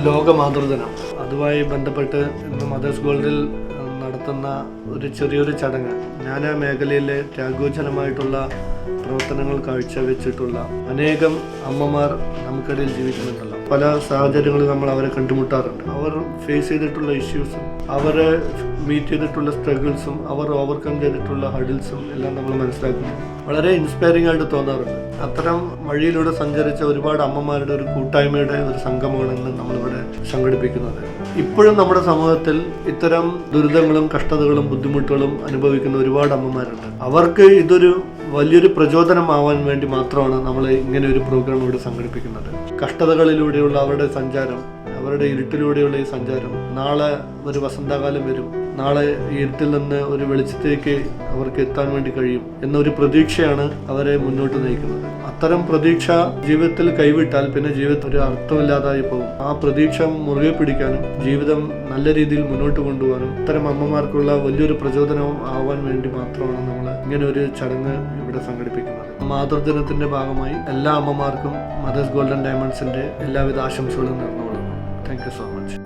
ലോക മാതൃദിനം. അതുമായി ബന്ധപ്പെട്ട് ഇന്ന് മദേഴ്സ് ഗോൾഡിൽ നടത്തുന്ന ഒരു ചെറിയൊരു ചടങ്ങ്, നാനാ മേഖലയിലെ ത്യാഗോജ്ജലമായിട്ടുള്ള പ്രവർത്തനങ്ങൾ കാഴ്ചവെച്ചിട്ടുള്ള അനേകം അമ്മമാർ നമുക്കിടയിൽ ജീവിക്കുന്നുണ്ടല്ലോ. പല സാഹചര്യങ്ങളിൽ നമ്മൾ അവരെ കണ്ടുമുട്ടാറുണ്ട്. അവർ ഫേസ് ചെയ്തിട്ടുള്ള ഇഷ്യൂസും അവർ മീറ്റ് ചെയ്തിട്ടുള്ള സ്ട്രഗിൾസും അവർ ഓവർകം ചെയ്തിട്ടുള്ള ഹഡിൽസും എല്ലാം നമ്മൾ മനസ്സിലാക്കുന്നു. വളരെ ഇൻസ്പയറിംഗ് ആയിട്ട് തോന്നാറുണ്ട്. അത്തരം വഴിയിലൂടെ സഞ്ചരിച്ച ഒരുപാട് അമ്മമാരുടെ ഒരു കൂട്ടായ്മയുടെ ഒരു സംഗമമാണ് ഇന്ന് നമ്മളിവിടെ സംഘടിപ്പിക്കുന്നത്. ഇപ്പോഴും നമ്മുടെ സമൂഹത്തിൽ ഇത്തരം ദുരിതങ്ങളും കഷ്ടതകളും ബുദ്ധിമുട്ടുകളും അനുഭവിക്കുന്ന ഒരുപാട് അമ്മമാരുണ്ട്. അവർക്ക് ഇതൊരു വലിയൊരു പ്രചോദനമാവാൻ വേണ്ടി മാത്രമാണ് നമ്മൾ ഇങ്ങനെ ഒരു പ്രോഗ്രാം ഇവിടെ സംഘടിപ്പിക്കുന്നത്. കഷ്ടതകളിലൂടെയുള്ള അവരുടെ സഞ്ചാരം, അവരുടെ ഇരുട്ടിലൂടെയുള്ള ഈ സഞ്ചാരം, നാളെ ഒരു വസന്തകാലം വരും, നാളെ ഈ ഇരുട്ടിൽ നിന്ന് ഒരു വെളിച്ചത്തേക്ക് അവർക്ക് എത്താൻ വേണ്ടി കഴിയും എന്നൊരു പ്രതീക്ഷയാണ് അവരെ മുന്നോട്ട് നയിക്കുന്നത്. അത്തരം പ്രതീക്ഷ ജീവിതത്തിൽ കൈവിട്ടാൽ പിന്നെ ജീവിതത്തിൽ ഒരു അർത്ഥമില്ലാതായി പോകും. ആ പ്രതീക്ഷ മുറുകെ പിടിക്കാനും ജീവിതം നല്ല രീതിയിൽ മുന്നോട്ട് കൊണ്ടുപോകാനും ഇത്തരം അമ്മമാർക്കുള്ള വലിയൊരു പ്രചോദനവും ആവാൻ വേണ്ടി മാത്രമാണ് നമ്മൾ ഇങ്ങനെ ഒരു ചടങ്ങ് ഇവിടെ സംഘടിപ്പിക്കുന്നത്. മാതൃദിനത്തിന്റെ ഭാഗമായി എല്ലാ അമ്മമാർക്കും മദേഴ്സ് ഗോൾഡൻ ഡയമണ്ട്സിന്റെ എല്ലാവിധ ആശംസകളും നേർന്നുകൊള്ളുന്നു. Thank you so much.